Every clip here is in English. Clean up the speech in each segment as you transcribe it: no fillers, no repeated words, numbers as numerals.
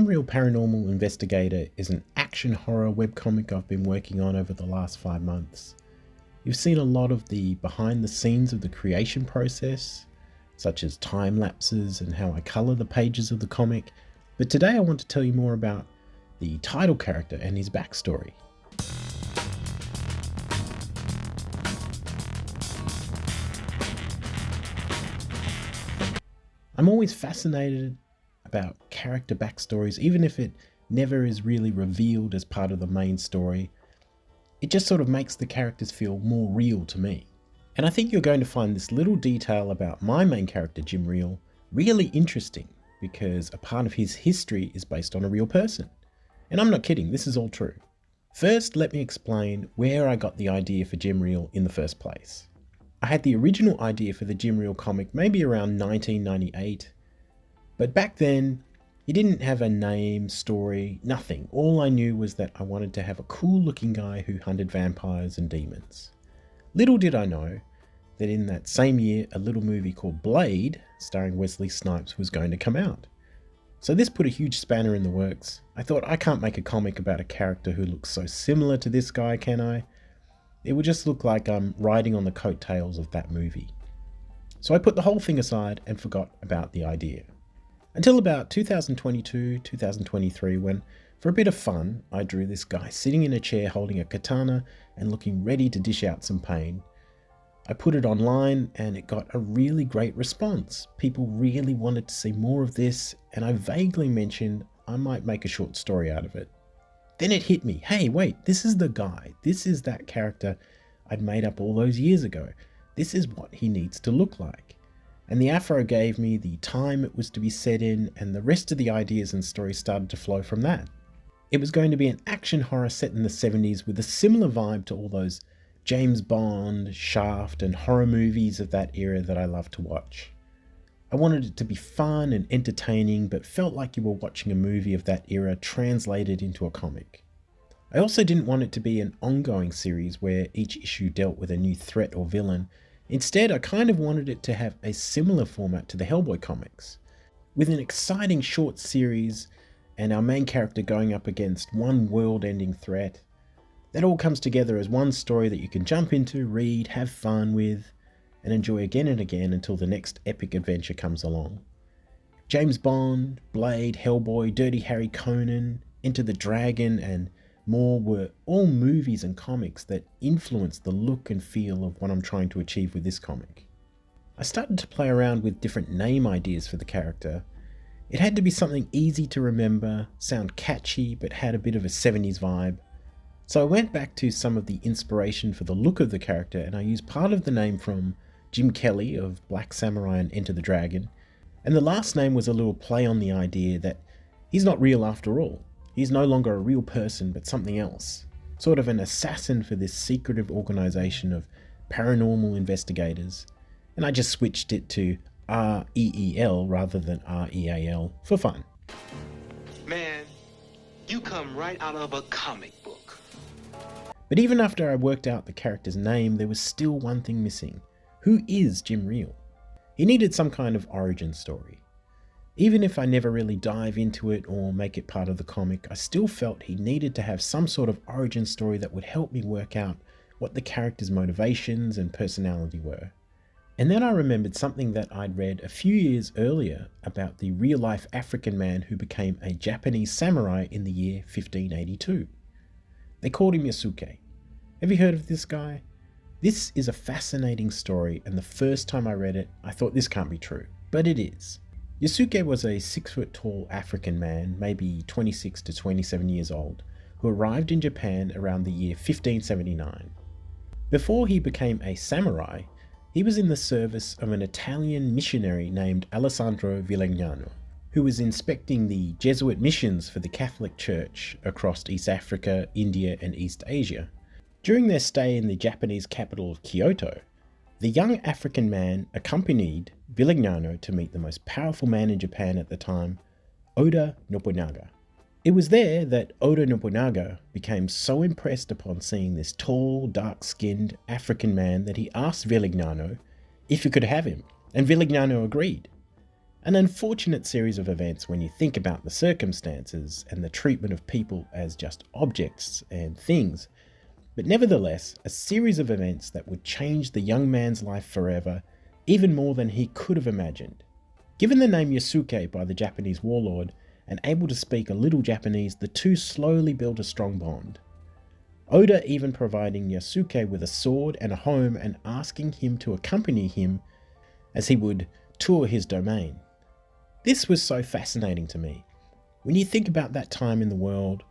Reel Paranormal Investigator is an action horror webcomic I've been working on over the last 5 months. You've seen a lot of the behind the scenes of the creation process, such as time lapses and how I colour the pages of the comic, but today I want to tell you more about the title character and his backstory. I'm always fascinated about character backstories, even if it never is really revealed as part of the main story. It just sort of makes the characters feel more real to me. And I think you're going to find this little detail about my main character, Jim Reel, really interesting because a part of his history is based on a real person. And I'm not kidding, this is all true. First, let me explain where I got the idea for Jim Reel in the first place. I had the original idea for the Jim Reel comic maybe around 1998, but back then he didn't have a name, story, nothing. All I knew was that I wanted to have a cool looking guy who hunted vampires and demons. Little did I know that in that same year a little movie called Blade, starring Wesley Snipes, was going to come out. So this put a huge spanner in the works. I thought, I can't make a comic about a character who looks so similar to this guy, can I? It would just look like I'm riding on the coattails of that movie. So I put the whole thing aside and forgot about the idea. Until about 2022, 2023, when, for a bit of fun, I drew this guy sitting in a chair holding a katana and looking ready to dish out some pain. I put it online and it got a really great response. People really wanted to see more of this, and I vaguely mentioned I might make a short story out of it. Then it hit me, hey wait, this is the guy, this is that character I'd made up all those years ago. This is what he needs to look like. And the afro gave me the time it was to be set in, and the rest of the ideas and stories started to flow from that. It was going to be an action horror set in the 70s with a similar vibe to all those James Bond, Shaft and horror movies of that era that I love to watch. I wanted it to be fun and entertaining, but felt like you were watching a movie of that era translated into a comic. I also didn't want it to be an ongoing series where each issue dealt with a new threat or villain. Instead, I kind of wanted it to have a similar format to the Hellboy comics, with an exciting short series and our main character going up against one world-ending threat. That all comes together as one story that you can jump into, read, have fun with, and enjoy again and again until the next epic adventure comes along. James Bond, Blade, Hellboy, Dirty Harry, Conan, Enter the Dragon, and more were all movies and comics that influenced the look and feel of what I'm trying to achieve with this comic. I started to play around with different name ideas for the character. It had to be something easy to remember, sound catchy, but had a bit of a 70s vibe. So I went back to some of the inspiration for the look of the character, and I used part of the name from Jim Kelly of Black Samurai and Enter the Dragon, and the last name was a little play on the idea that he's not real after all. He's no longer a real person but something else, sort of an assassin for this secretive organization of paranormal investigators, and I just switched it to R-E-E-L rather than R-E-A-L for fun. Man, you come right out of a comic book. But even after I worked out the character's name, there was still one thing missing. Who is Jim Reel? He needed some kind of origin story. Even if I never really dive into it or make it part of the comic, I still felt he needed to have some sort of origin story that would help me work out what the character's motivations and personality were. And then I remembered something that I'd read a few years earlier about the real-life African man who became a Japanese samurai in the year 1582. They called him Yasuke. Have you heard of this guy? This is a fascinating story, and the first time I read it, I thought this can't be true, but it is. Yasuke was a 6-foot-tall African man, maybe 26 to 27 years old, who arrived in Japan around the year 1579. Before he became a samurai, he was in the service of an Italian missionary named Alessandro Villagnano, who was inspecting the Jesuit missions for the Catholic Church across East Africa, India, and East Asia. During their stay in the Japanese capital of Kyoto, the young African man accompanied Villagnano to meet the most powerful man in Japan at the time, Oda Nobunaga. It was there that Oda Nobunaga became so impressed upon seeing this tall, dark-skinned African man that he asked Villagnano if he could have him, and Villagnano agreed. An unfortunate series of events when you think about the circumstances and the treatment of people as just objects and things, but nevertheless, a series of events that would change the young man's life forever, even more than he could have imagined. Given the name Yasuke by the Japanese warlord, and able to speak a little Japanese, the two slowly built a strong bond. Oda even providing Yasuke with a sword and a home and asking him to accompany him as he would tour his domain. This was so fascinating to me. When you think about that time in the world,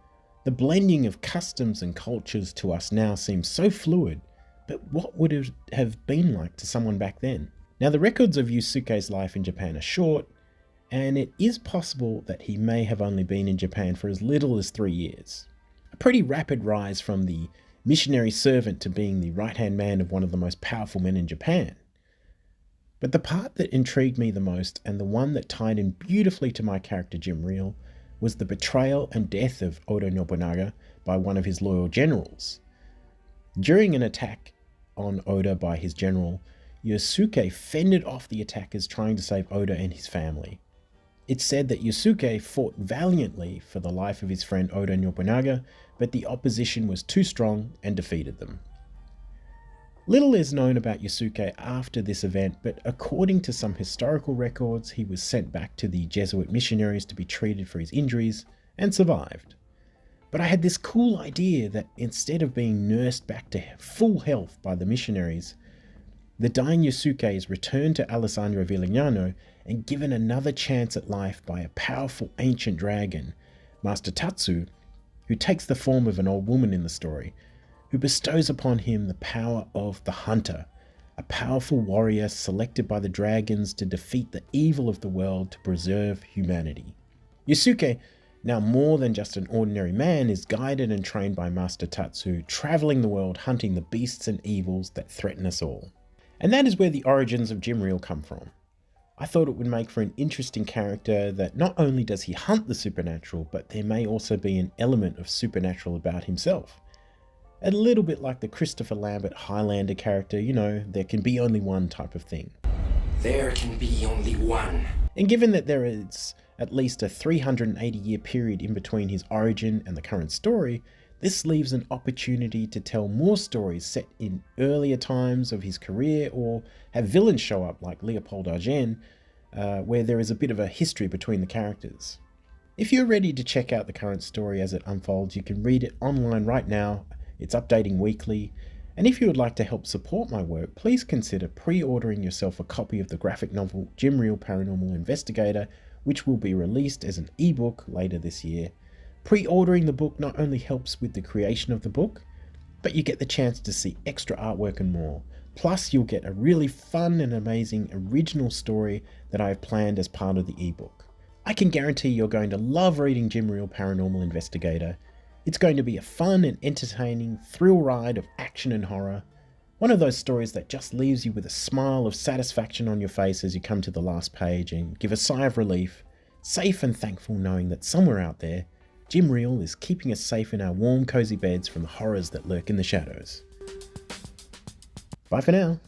the blending of customs and cultures to us now seems so fluid, but what would it have been like to someone back then? Now, the records of Yusuke's life in Japan are short, and it is possible that he may have only been in Japan for as little as 3 years. A pretty rapid rise from the missionary servant to being the right-hand man of one of the most powerful men in Japan. But the part that intrigued me the most, and the one that tied in beautifully to my character Jim Reel, was the betrayal and death of Oda Nobunaga by one of his loyal generals. During an attack on Oda by his general, Yasuke fended off the attackers trying to save Oda and his family. It's said that Yasuke fought valiantly for the life of his friend Oda Nobunaga, but the opposition was too strong and defeated them. Little is known about Yasuke after this event, but according to some historical records, he was sent back to the Jesuit missionaries to be treated for his injuries and survived. But I had this cool idea that instead of being nursed back to full health by the missionaries, the dying Yasuke is returned to Alessandro Vigliano and given another chance at life by a powerful ancient dragon, Master Tatsu, who takes the form of an old woman in the story, who bestows upon him the power of the Hunter, a powerful warrior selected by the dragons to defeat the evil of the world to preserve humanity. Yasuke, now more than just an ordinary man, is guided and trained by Master Tatsu, traveling the world hunting the beasts and evils that threaten us all. And that is where the origins of Jim Reel come from. I thought it would make for an interesting character that not only does he hunt the supernatural, but there may also be an element of supernatural about himself. A little bit like the Christopher Lambert Highlander character, there can be only one type of thing. There can be only one. And given that there is at least a 380-year period in between his origin and the current story, this leaves an opportunity to tell more stories set in earlier times of his career, or have villains show up like Leopold Argen, where there is a bit of a history between the characters. If you're ready to check out the current story as it unfolds, you can read it online right now. It's updating weekly, and if you would like to help support my work, please consider pre-ordering yourself a copy of the graphic novel Reel Paranormal Investigator, which will be released as an ebook later this year. Pre-ordering the book not only helps with the creation of the book, but you get the chance to see extra artwork and more. Plus, you'll get a really fun and amazing original story that I have planned as part of the ebook. I can guarantee you're going to love reading Reel Paranormal Investigator. It's going to be a fun and entertaining thrill ride of action and horror. One of those stories that just leaves you with a smile of satisfaction on your face as you come to the last page and give a sigh of relief, safe and thankful knowing that somewhere out there, Jim Reel is keeping us safe in our warm, cozy beds from the horrors that lurk in the shadows. Bye for now.